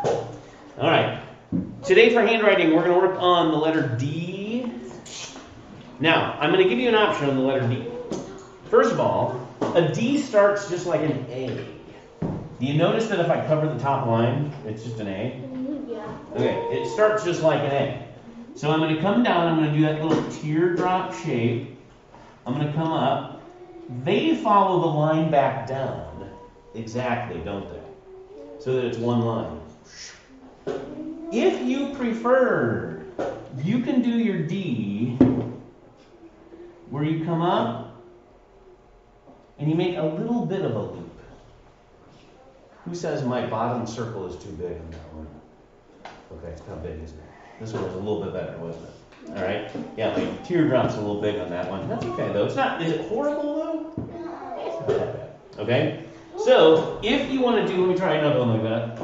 All right. Today for handwriting, we're going to work on the letter D. Now, I'm going to give you an option on the letter D. First of all, a D starts just like an A. Do you notice that if I cover the top line, it's just an A? Yeah. Okay, it starts just like an A. So I'm going to come down, I'm going to do that little teardrop shape. I'm going to come up. They follow the line back down exactly, don't they? So that it's one line. If you prefer, you can do your D where you come up and you make a little bit of a loop. Who says my bottom circle is too big on that one? Okay, it's not big, isn't it? This one was a little bit better, wasn't it? All right. Yeah, my teardrop's a little big on that one. That's okay though. It's not. Is it horrible though? It's not that bad. Okay. So if you want to do, let me try another one like that.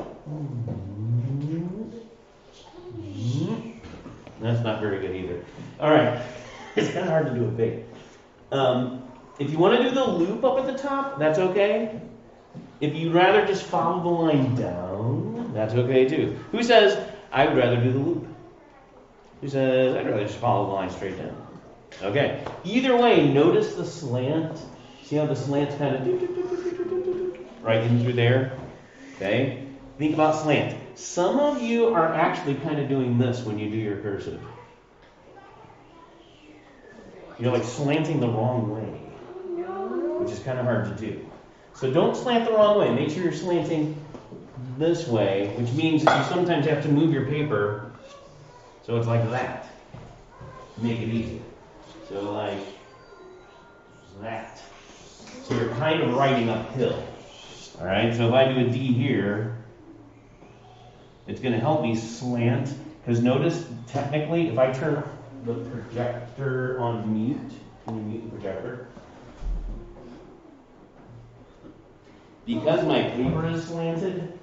That's not very good either. All right. It's kind of hard to do it big. If you want to do the loop up at the top, that's okay. If you'd rather just follow the line down, that's okay too. Who says, I would rather do the loop? Who says, I'd rather just follow the line straight down? Okay. Either way, notice the slant. See how the slant's kind of right in through there? Okay. Think about slant. Some of you are actually kind of doing this when you do your cursive. You're like slanting the wrong way, which is kind of hard to do. So don't slant the wrong way. Make sure you're slanting this way, which means that you sometimes have to move your paper so it's like that. Make it easy. So like that. So you're kind of writing uphill. All right, so if I do a D here, it's going to help me slant, because notice, technically, if I turn the projector on mute, can you mute the projector? Because my paper is slanted,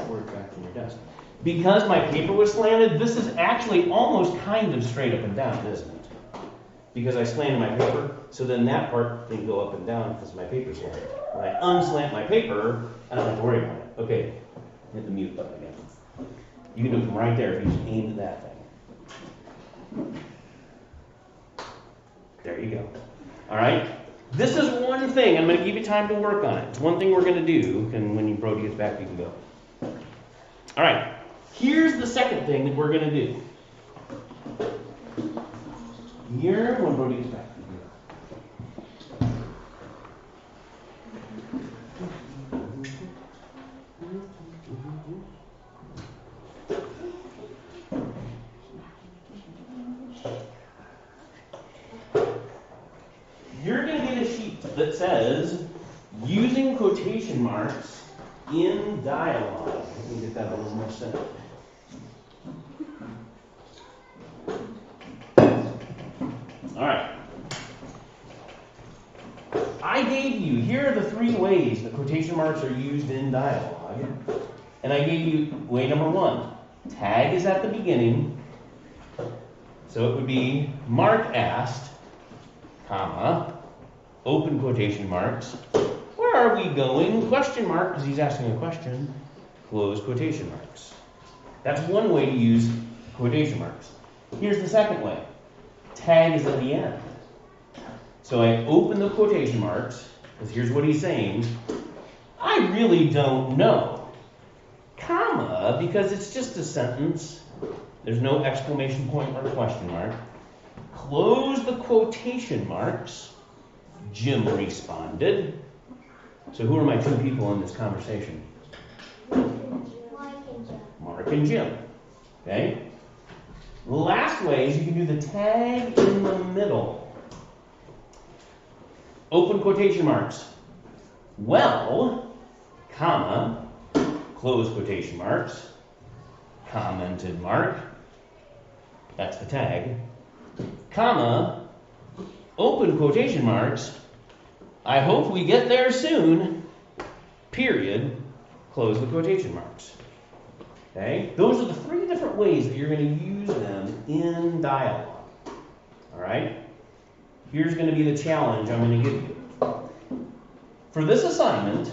work back from your desk. Because my paper was slanted, this is actually almost kind of straight up and down, isn't it? Because I slanted my paper, so then that part can go up and down because my paper's slanted. When I unslant my paper, I don't have to worry about it. Okay, hit the mute button again. You can do it from right there if you just aim at that thing. There you go. All right? This is one thing. I'm going to give you time to work on it. It's one thing we're going to do, and when Brody gets back, you can go. All right. Here's the second thing that we're going to do. Here, when Brody gets back, you can go. You're going to get a sheet that says, using quotation marks in dialogue. Let me get that a little more centered. All right. I gave you, here are the 3 ways that quotation marks are used in dialogue. And I gave you way number 1. Tag is at the beginning. So it would be Mark asked, comma, open quotation marks. Where are we going? Question mark, because he's asking a question. Close quotation marks. That's one way to use quotation marks. Here's the second way. Tag is at the end. So I open the quotation marks, because here's what he's saying. I really don't know. Comma, because it's just a sentence. There's no exclamation point or question mark. Close the quotation marks. Jim responded. So who are my 2 people in this conversation? Mark and Jim. Okay? The last way is you can do the tag in the middle. Open quotation marks. Well, comma, close quotation marks, commented Mark. That's the tag. Comma, open quotation marks. I hope we get there soon. Period. Close the quotation marks. Okay? Those are the 3 different ways that you're going to use them in dialogue. All right? Here's going to be the challenge I'm going to give you. For this assignment,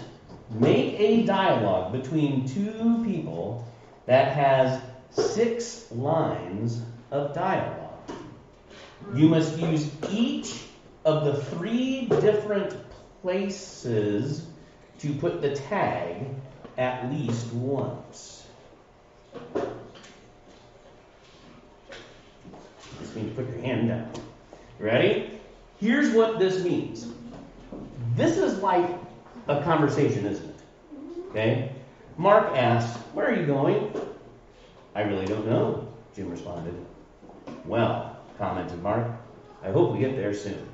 make a dialogue between two people that has 6 lines of dialogue. You must use each of the 3 different places to put the tag at least once. This means put your hand down. Ready? Here's what this means. This is like a conversation, isn't it? Okay? Mark asks, "Where are you going?" "I really don't know," Jim responded. "Well," commented Mark, "I hope we get there soon."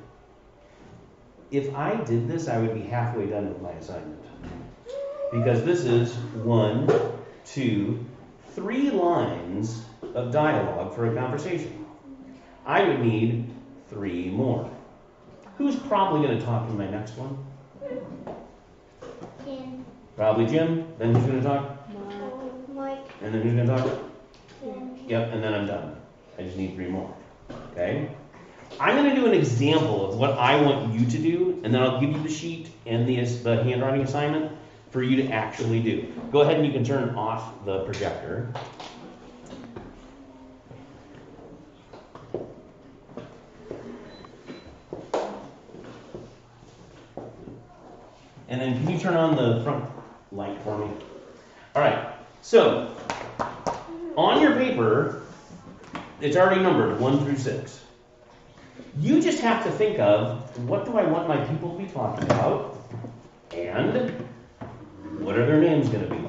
If I did this, I would be halfway done with my assignment. Because this is 1, 2, 3 lines of dialogue for a conversation. I would need 3 more. Who's probably going to talk in my next one? Jim. Probably Jim. Then who's going to talk? Mike. And then who's going to talk? Jim. Yep, and then I'm done. I just need 3 more. Okay? I'm going to do an example of what I want you to do, and then I'll give you the sheet and the handwriting assignment for you to actually do. Go ahead and you can turn off the projector. And then can you turn on the front light for me? All right, so on your paper, it's already numbered 1 through 6. You just have to think of, what do I want my people to be talking about? And what are their names going to be?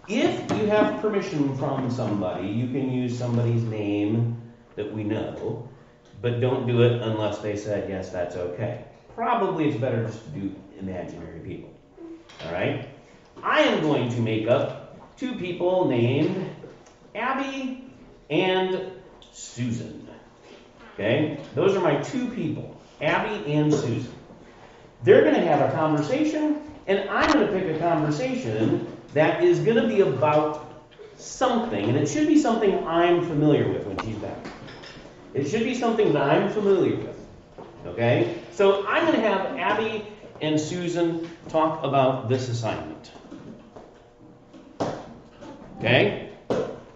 If you have permission from somebody, you can use somebody's name that we know, but don't do it unless they said, yes, that's okay. Probably it's better just to do imaginary people. All right? I am going to make up 2 people named Abby and Susan. Okay? Those are my 2 people, Abby and Susan. They're going to have a conversation, and I'm going to pick a conversation that is going to be about something, and it should be something I'm familiar with when she's back. It should be something that I'm familiar with. Okay? So I'm going to have Abby and Susan talk about this assignment. Okay?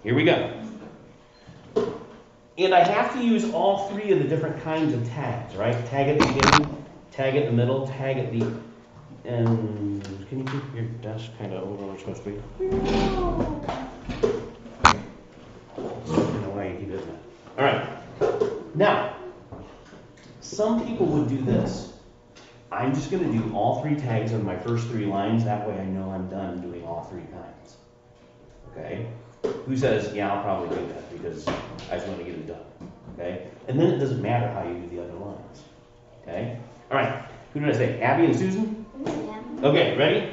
Here we go. And I have to use all 3 of the different kinds of tags, right? Tag at the beginning, tag at the middle, tag at the end. Can you keep your desk kind of over where it's supposed to be? I don't know why you keep doing that. All right. Now, some people would do this. I'm just going to do all 3 tags on my first 3 lines. That way I know I'm done doing all 3 kinds. Okay? Who says, yeah, I'll probably do that because I just want to get it done. Okay? And then it doesn't matter how you do the other lines. Okay? All right. Who did I say? Abby and Susan? Yeah. Okay, ready?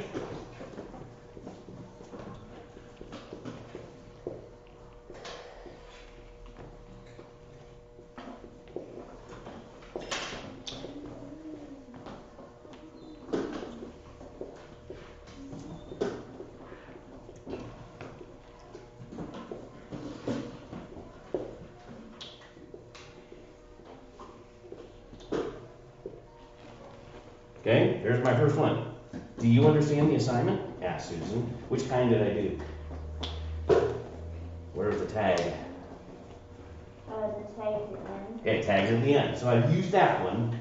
Okay, there's my first one. Do you understand the assignment? Asked Susan. Which kind did I do? Where's the tag? The tag at the end. Okay, tags at the end. So I've used that one.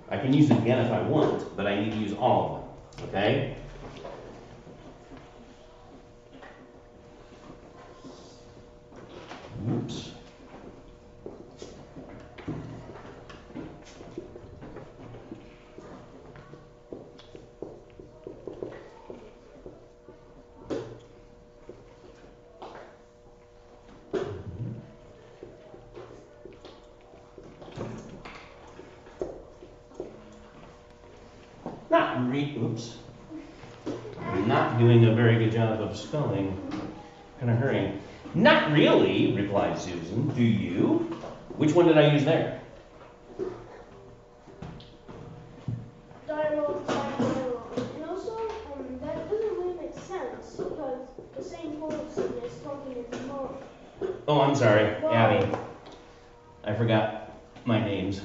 I can use it again if I want, but I need to use all of them. Okay? Oops. Oops. I'm not doing a very good job of spelling. Kind of hurrying. Not really, replied Susan. Do you? Which one did I use there? Dialogue. And also, that doesn't really make sense because the same person is talking in the mode. Oh, I'm sorry, Abby. I forgot my names.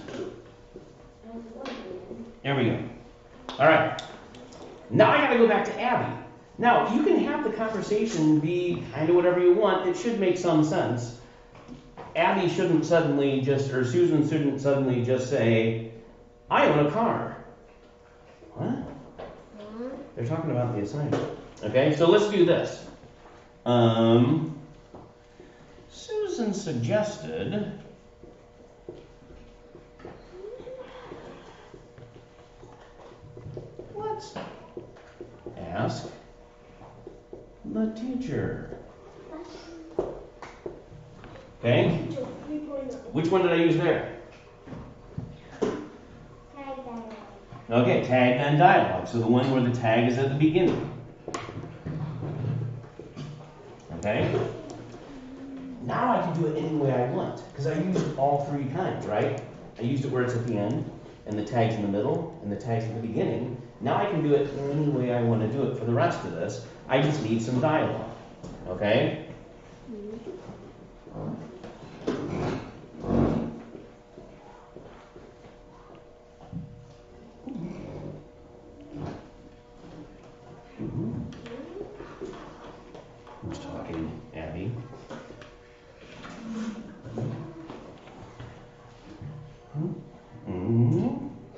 There we go. All right. Now I gotta go back to Abby. Now, you can have the conversation be kind of whatever you want. It should make some sense. Abby shouldn't suddenly just, or Susan shouldn't suddenly just say, I own a car. What? They're talking about the assignment. Okay, so let's do this. Susan suggested let's ask the teacher. Okay? Which one did I use there? Tag dialogue. Okay, tag then dialogue. So the one where the tag is at the beginning. Okay? Now I can do it any way I want, because I used it all 3 times, right? I used it where it's at the end, and the tag's in the middle, and the tag's at the beginning. Now I can do it any way I want to do it for the rest of this. I just need some dialogue. Okay? Who's talking? Abby?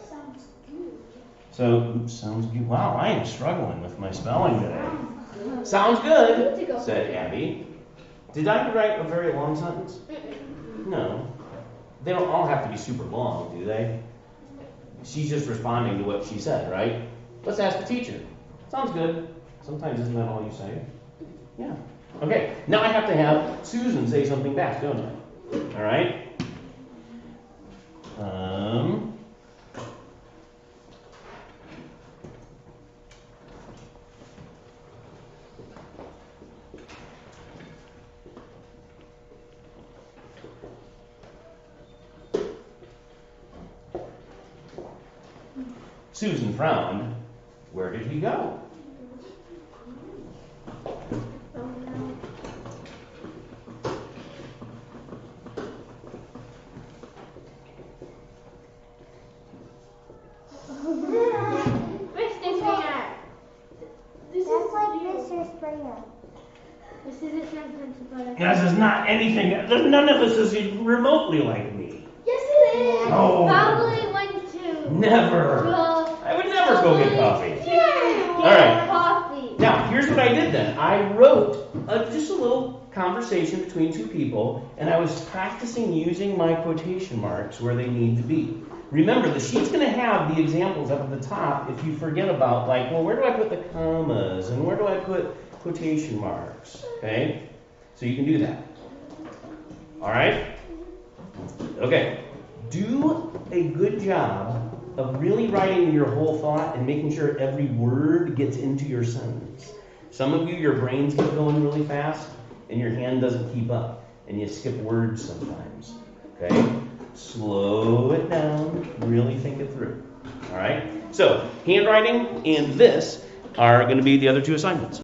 Sounds good. Sounds good. Wow, I am struggling with my spelling today. Sounds good, said Abby. Did I write a very long sentence? No. They don't all have to be super long, do they? She's just responding to what she said, right? Let's ask the teacher. Sounds good. Sometimes isn't that all you say? Yeah. Okay, now I have to have Susan say something back, don't I? All right? Susan frowned. Where did he go? Mr. Springer. This is a sentence about a... This is not anything. None of this is remotely like me. Yes, it is. Oh. Probably went to... Never. I would never go get coffee. All right. Coffee. Now, here's what I did then. I wrote just a little conversation between 2 people, and I was practicing using my quotation marks where they need to be. Remember, the sheet's going to have the examples up at the top if you forget about, like, well, where do I put the commas, and where do I put quotation marks, okay? So you can do that. All right? Okay. Do a good job of really writing your whole thought and making sure every word gets into your sentence. Some of you, your brains get going really fast, and your hand doesn't keep up, and you skip words sometimes, okay? Slow it down, really think it through, all right? So, handwriting and this are going to be the other 2 assignments.